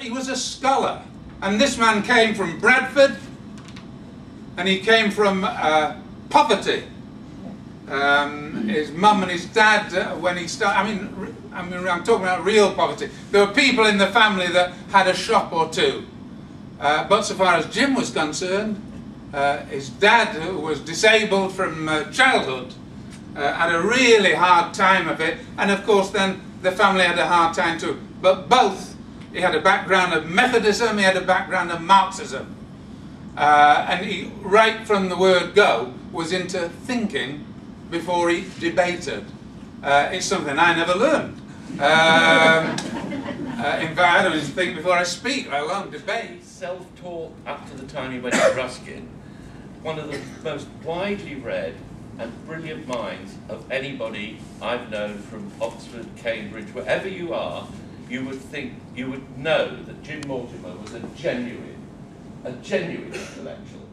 he was a scholar. And this man came from Bradford, and he came from poverty. His mum and his dad, when he started, I'm talking about real poverty. There were people in the family that had a shop or two. But so far as Jim was concerned, his dad, who was disabled from childhood, had a really hard time of it. And of course then the family had a hard time too. But both, he had a background of Methodism, he had a background of Marxism. And he, right from the word go, was into thinking before he debated. It's something I never learned. In fact, I don't even think before I speak, let alone debate. Self-taught up to the time he went to Ruskin, one of the most widely read and brilliant minds of anybody I've known from Oxford, Cambridge, wherever you are, you would know that Jim Mortimer was a genuine intellectual.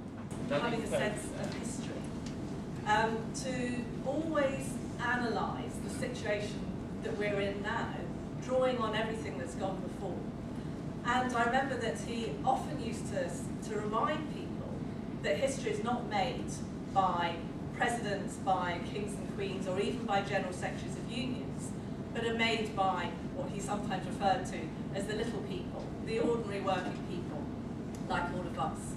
Having a sense of history. To always analyse the situation that we're in now, drawing on everything that's gone before. And I remember that he often used to remind people that history is not made by presidents, by kings and queens, or even by general secretaries of unions, but are made by what he sometimes referred to as the little people, the ordinary working people, like all of us.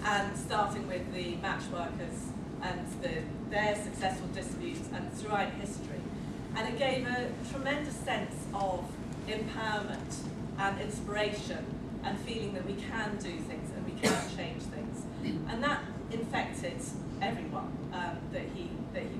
And starting with the match workers and their successful disputes and throughout history. And it gave a tremendous sense of empowerment and inspiration and feeling that we can do things and we can change things. And that infected everyone that he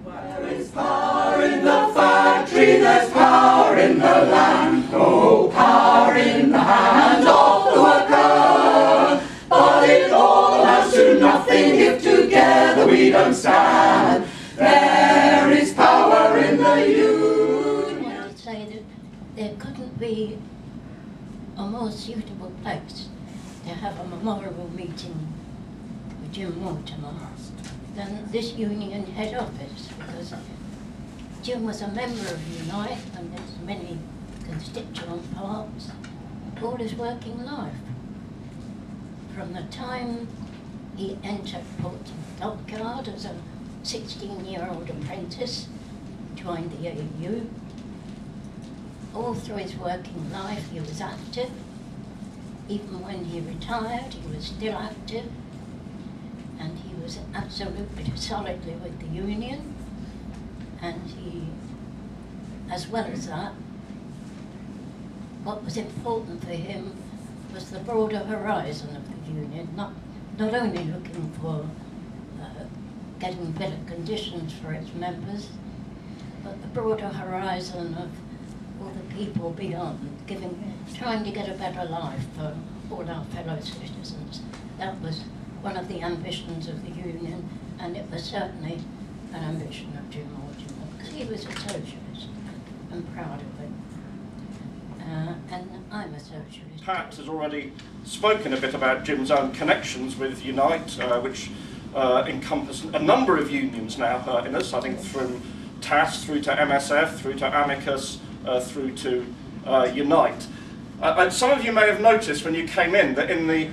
worked with. There is power in the factory, there's power in the land, oh, power in the hand of the worker. But it all amounts to nothing if together we don't stand. There is power in the union. I wanted to say that there couldn't be a more suitable place to have a memorial meeting with Jim Mortimer than this union head office, because Jim was a member of Unite and there's many constituent parts all his working life. From the time he entered Portsmouth Dockyard as a 16-year-old apprentice, joined the AU, all through his working life he was active. Even when he retired, he was still active, and he was absolutely solidly with the union. And he, as well as that, what was important for him was the broader horizon of the union, not only looking for getting better conditions for its members, but the broader horizon of all the people beyond, trying to get a better life for all our fellow citizens. That was one of the ambitions of the union, and it was certainly an ambition of Jim Mortimer, because he was a socialist and proud of it. And I'm a socialist. Pat has already spoken a bit about Jim's own connections with Unite, which encompass a number of unions now in us, I think from TAS through to MSF, through to ACAS, through to Unite. Some of you may have noticed when you came in that in the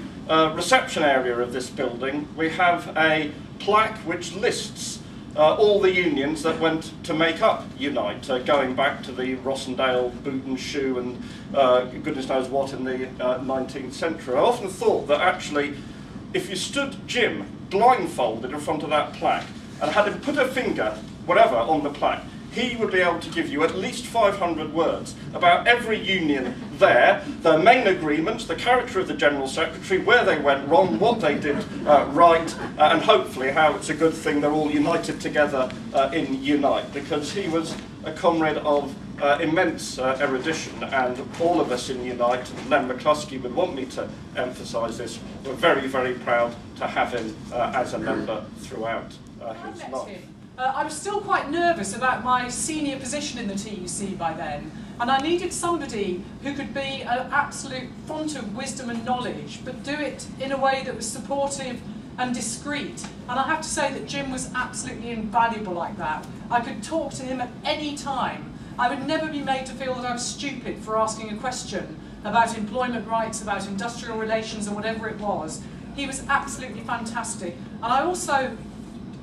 reception area of this building we have a plaque which lists all the unions that went to make up Unite, going back to the Rossendale boot and shoe and goodness knows what in the 19th century. I often thought that actually if you stood Jim blindfolded in front of that plaque and had him put a finger, whatever, on the plaque, he would be able to give you at least 500 words about every union there, their main agreements, the character of the General Secretary, where they went wrong, what they did right, and hopefully how it's a good thing they're all united together in Unite, because he was a comrade of immense erudition, and all of us in Unite, and Len McCluskey would want me to emphasise this, we're very, very proud to have him as a member throughout his life. I was still quite nervous about my senior position in the TUC by then, and I needed somebody who could be an absolute font of wisdom and knowledge, but do it in a way that was supportive and discreet. And I have to say that Jim was absolutely invaluable like that. I could talk to him at any time. I would never be made to feel that I was stupid for asking a question, about employment rights, about industrial relations and whatever it was. He was absolutely fantastic. And I also,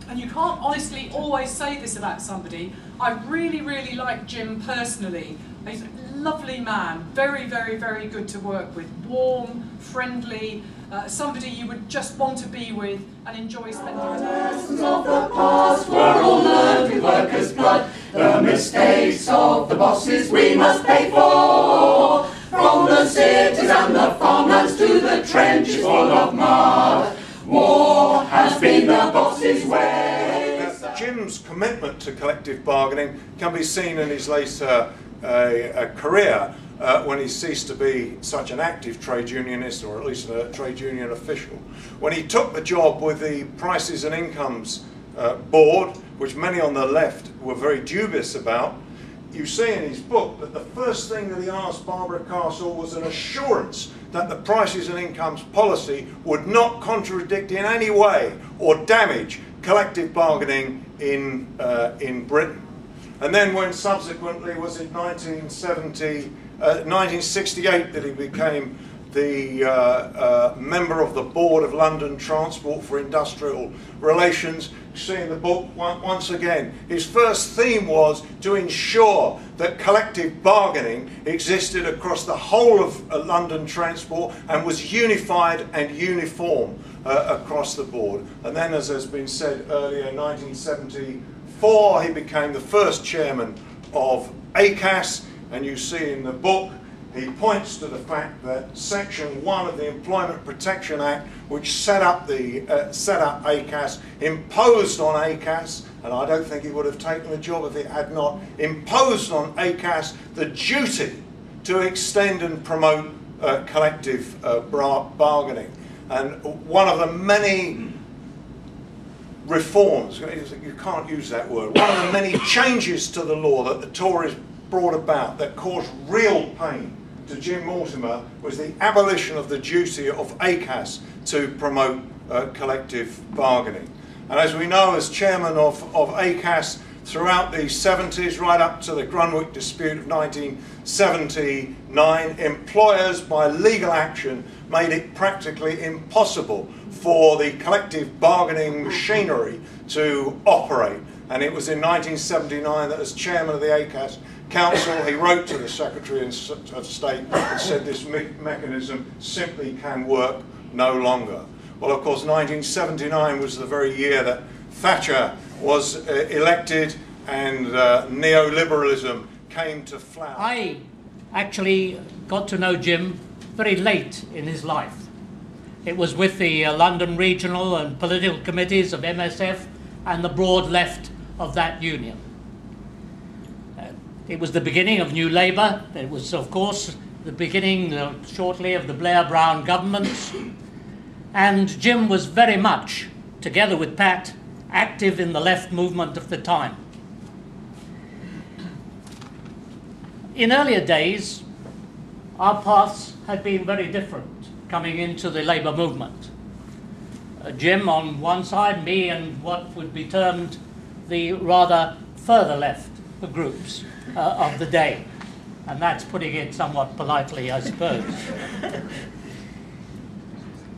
and you can't honestly always say this about somebody, I really, really like Jim personally. He's a lovely man, very, very, very good to work with, warm, friendly, somebody you would just want to be with and enjoy spending time. Lessons of the past were all learned with workers' blood. The mistakes of the bosses we must pay for. From the cities and the farmlands to the trenches full of mud. War has been the boss's way. Jim's commitment to collective bargaining can be seen in his later career when he ceased to be such an active trade unionist, or at least a trade union official. When he took the job with the Prices and Incomes Board, which many on the left were very dubious about, you see in his book that the first thing that he asked Barbara Castle was an assurance that the Prices and Incomes policy would not contradict in any way or damage collective bargaining in Britain. And then when subsequently, was it 1968 that he became the member of the Board of London Transport for Industrial Relations. You see in the book, once again, his first theme was to ensure that collective bargaining existed across the whole of London Transport and was unified and uniform across the board. And then, as has been said earlier, in 1974, he became the first chairman of ACAS, and you see in the book he points to the fact that Section 1 of the Employment Protection Act, which set up ACAS, imposed on ACAS, and I don't think he would have taken the job if it had not, imposed on ACAS the duty to extend and promote collective bargaining. And one of the many reforms, you can't use that word, one of the many changes to the law that the Tories brought about that caused real pain to Jim Mortimer was the abolition of the duty of ACAS to promote collective bargaining. And as we know, as chairman of ACAS throughout the 70s, right up to the Grunwick dispute of 1979, employers by legal action made it practically impossible for the collective bargaining machinery to operate. And it was in 1979 that, as chairman of the ACAS Council, he wrote to the Secretary of State and said this mechanism simply can work no longer. Well, of course, 1979 was the very year that Thatcher was elected and neoliberalism came to flower. I actually got to know Jim very late in his life. It was with the London regional and political committees of MSF and the broad left of that union. It was the beginning of New Labour. It was, of course, the beginning shortly of the Blair-Brown governments. And Jim was very much, together with Pat, active in the left movement of the time. In earlier days, our paths had been very different coming into the Labour movement. Jim on one side, me and what would be termed the rather further left groups of the day. And that's putting it somewhat politely, I suppose.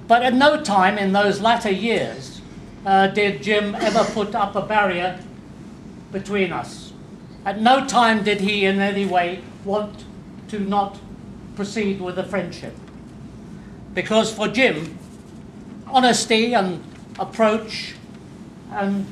But at no time in those latter years did Jim ever put up a barrier between us. At no time did he in any way want to not proceed with a friendship. Because for Jim, honesty and approach and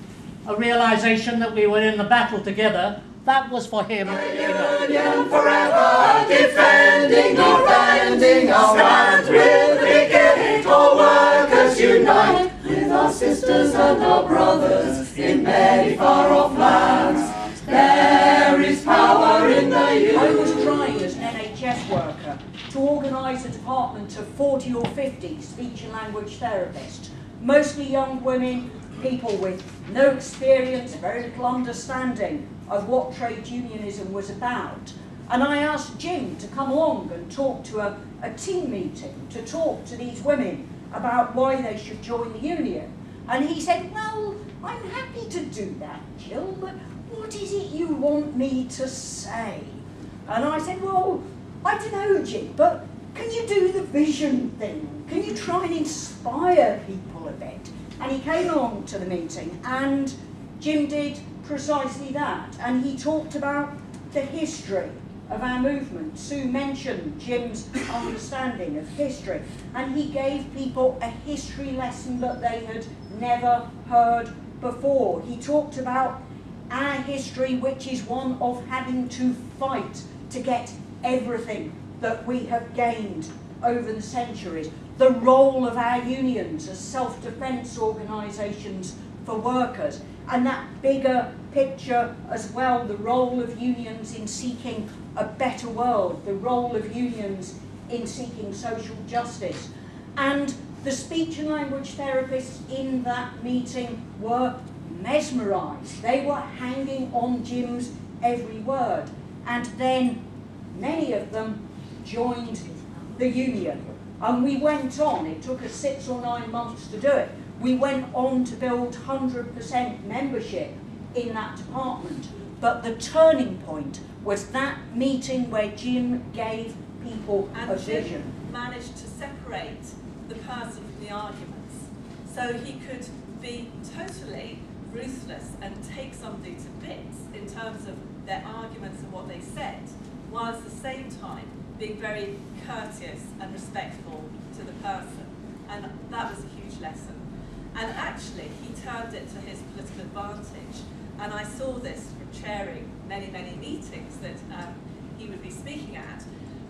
a realization that we were in the battle together, that was for him. Union forever, defending or bending our stand with the brigade, all workers unite with our sisters and our brothers in many far-off lands. There is power in the union. I was trying as an NHS worker to organise a department of 40 or 50 speech and language therapists, mostly young women, people with no experience, very little understanding of what trade unionism was about. And I asked Jim to come along and talk to a team meeting, to talk to these women about why they should join the union. And he said, well, I'm happy to do that, Jill, but what is it you want me to say? And I said, well, I don't know, Jim, but can you do the vision thing? Can you try and inspire people a bit? And he came along to the meeting, and Jim did precisely that. And he talked about the history of our movement. Sue mentioned Jim's understanding of history, and he gave people a history lesson that they had never heard before. He talked about our history, which is one of having to fight to get everything that we have gained over the centuries. The role of our unions as self-defence organisations for workers, and that bigger picture as well, the role of unions in seeking a better world, the role of unions in seeking social justice. And the speech and language therapists in that meeting were mesmerised. They were hanging on Jim's every word. And then many of them joined the union. And we went on, it took us 6 or 9 months to do it. We went on to build 100% membership in that department. But the turning point was that meeting where Jim gave people a vision. Jim managed to separate the person from the arguments. So he could be totally ruthless and take somebody to bits in terms of their arguments and what they said, while at the same time being very courteous and respectful to the person. And that was a huge lesson. And actually, he turned it to his political advantage. And I saw this from chairing many, many meetings that he would be speaking at.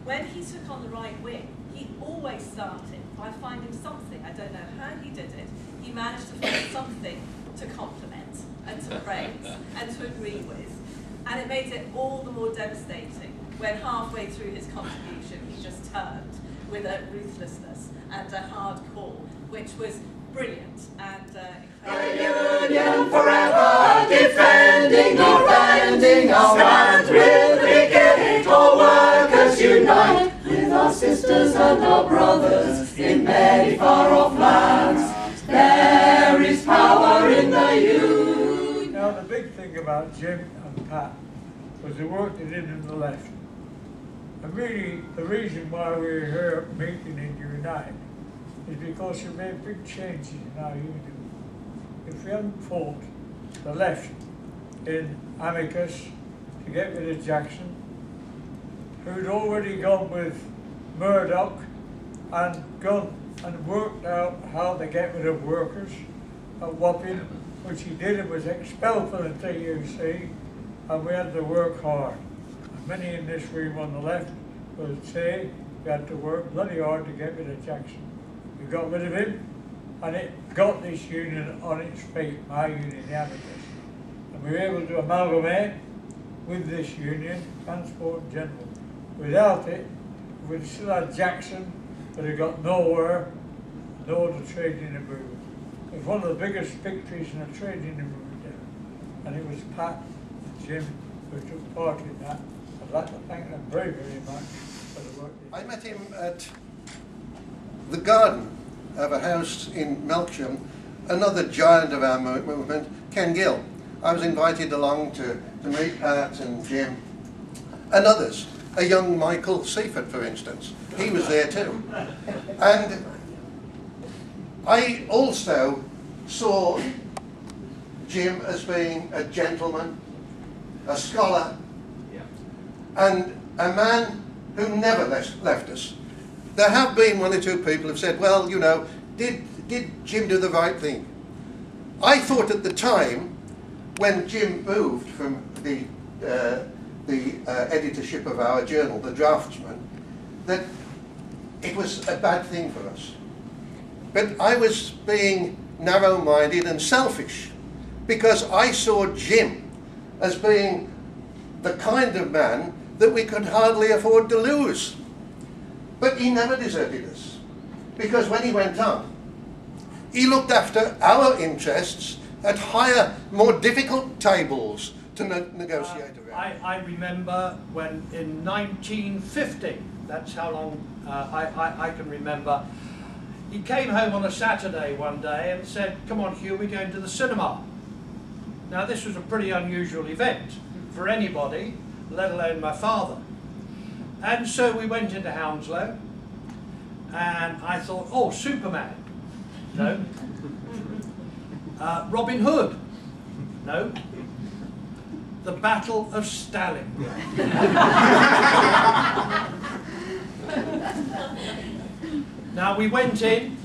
When he took on the right wing, he always started by finding something, I don't know how he did it, he managed to find something to compliment and to praise and to agree with. And it made it all the more devastating when halfway through his contribution he just turned with a ruthlessness and a hard call, which was brilliant and incredible. The union forever, defending our lands with picket, all workers unite with our sisters and our brothers in many far-off lands. There is power in the union. Now the big thing about Jim and Pat was the work they did in the left. And really, the reason why we're here meeting in Unite is because we made big changes in our union. If we hadn't fought the left in ACAS to get rid of Jackson, who'd already gone with Murdoch and gone and worked out how to get rid of workers at Wapping, which he did, and was expelled from the TUC, and we had to work hard. And many in this room on the left would say we had to work bloody hard to get rid of Jackson. We got rid of him, and it got this union on its feet, my union, the ACAS. And we were able to amalgamate with this union, Transport in General. Without it, we'd still had Jackson, but it got nowhere, nor the trade union movement. It was one of the biggest victories in the trade union movement there. And it was Pat and Jim who took part in that. I'd like to thank them very, very much for the work they did. I met him at the garden of a house in Melksham, another giant of our movement, Ken Gill. I was invited along to meet Pat and Jim and others. A young Michael Seaford, for instance. He was there too. And I also saw Jim as being a gentleman, a scholar, and a man who never left us. There have been 1 or 2 people who have said, well, you know, did Jim do the right thing? I thought at the time, when Jim moved from the editorship of our journal, The Draftsman, that it was a bad thing for us. But I was being narrow-minded and selfish, because I saw Jim as being the kind of man that we could hardly afford to lose. But he never deserted us, because when he went on, he looked after our interests at higher, more difficult tables to negotiate around. I remember when in 1950, that's how long I can remember, he came home on a Saturday one day and said, come on Hugh, we're going to the cinema. Now this was a pretty unusual event for anybody, let alone my father. And so we went into Hounslow, and I thought, oh, Superman. No. Robin Hood. No. The Battle of Stalingrad. Now we went in.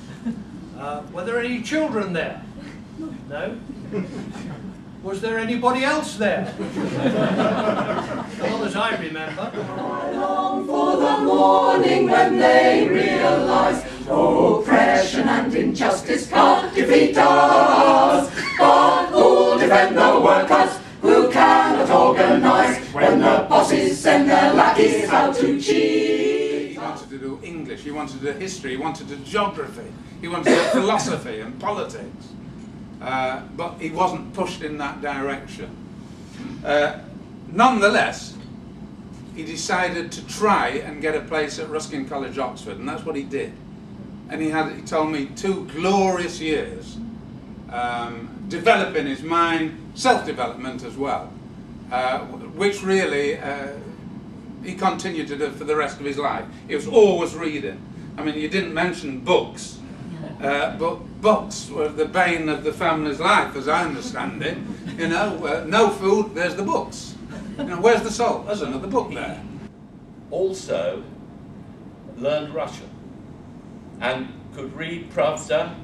Were there any children there? No. Was there anybody else there? Not as I remember. I long for the morning when they realise oppression and injustice can't defeat us, but who'll defend the workers who cannot organise when the bosses send their lackeys out to cheat? He wanted to do English, he wanted to do history, he wanted to do geography, he wanted to do philosophy and politics. But he wasn't pushed in that direction. Nonetheless, he decided to try and get a place at Ruskin College, Oxford, and that's what he did. And he told me 2 glorious years, developing his mind, self-development as well, which really he continued to do for the rest of his life. He was always reading. I mean, you didn't mention books. But books were the bane of the family's life, as I understand it. You know, no food, there's the books. You know, where's the salt? There's another book there. Also learned Russian and could read Pravda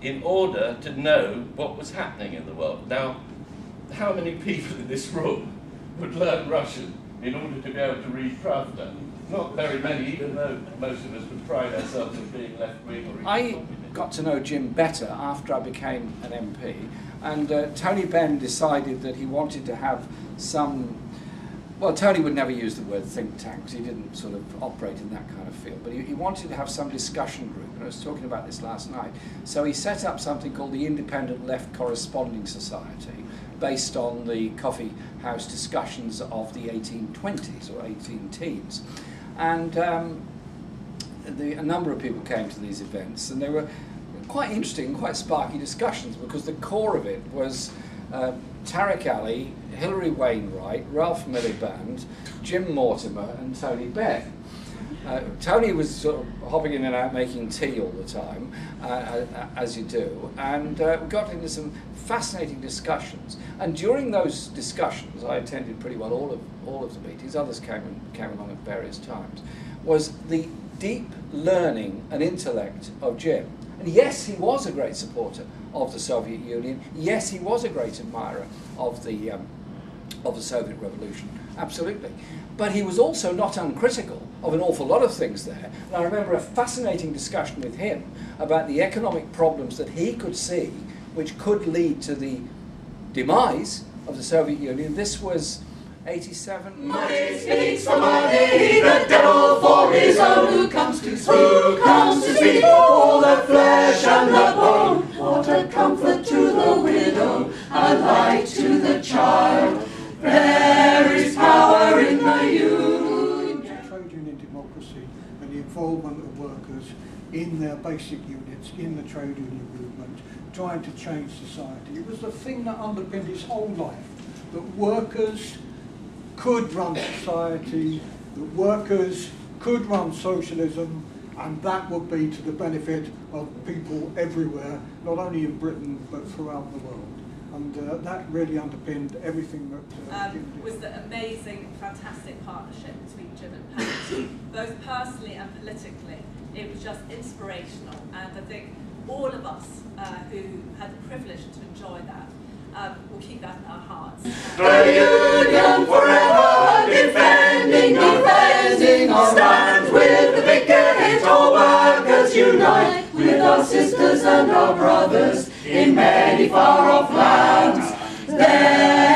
in order to know what was happening in the world. Now, how many people in this room would learn Russian in order to be able to read Pravda? Not very many, even though most of us would pride ourselves on being left-wing or I got to know Jim better after I became an MP, and Tony Benn decided that he wanted to have some, well, Tony would never use the word think tank because he didn't sort of operate in that kind of field, but he wanted to have some discussion group, and I was talking about this last night. So he set up something called the Independent Left Corresponding Society, based on the coffee house discussions of the 1820s or 18 teens. And a number of people came to these events, and they were quite interesting, quite sparky discussions, because the core of it was Tariq Ali, Hilary Wainwright, Ralph Miliband, Jim Mortimer and Tony Benn. Tony was sort of hopping in and out making tea all the time, as you do, and we got into some fascinating discussions. And during those discussions, I attended pretty well all of the meetings, others came along at various times, was the deep learning and intellect of Jim. And yes, he was a great supporter of the Soviet Union. Yes, he was a great admirer of the Soviet Revolution, absolutely. But he was also not uncritical of an awful lot of things there. And I remember a fascinating discussion with him about the economic problems that he could see which could lead to the demise of the Soviet Union. This was 87. Money speaks for money, the devil for his own. Who comes to speak for the flesh and the bone? What a comfort to the widow, a light to the child. There is power in the union. Trade union democracy and the involvement of workers in their basic units, in the trade union movement, trying to change society. It was the thing that underpinned his whole life, that workers could run society, that workers could run socialism, and that would be to the benefit of people everywhere, not only in Britain but throughout the world. And that really underpinned everything that Jim did. Was the amazing, fantastic partnership between Jim and Pat, both personally and politically. It was just inspirational, and I think all of us who had the privilege to enjoy that will keep that in our hearts. The union forever, defending our stand with the picket, all workers unite with our sisters and our brothers in many far-off lands. There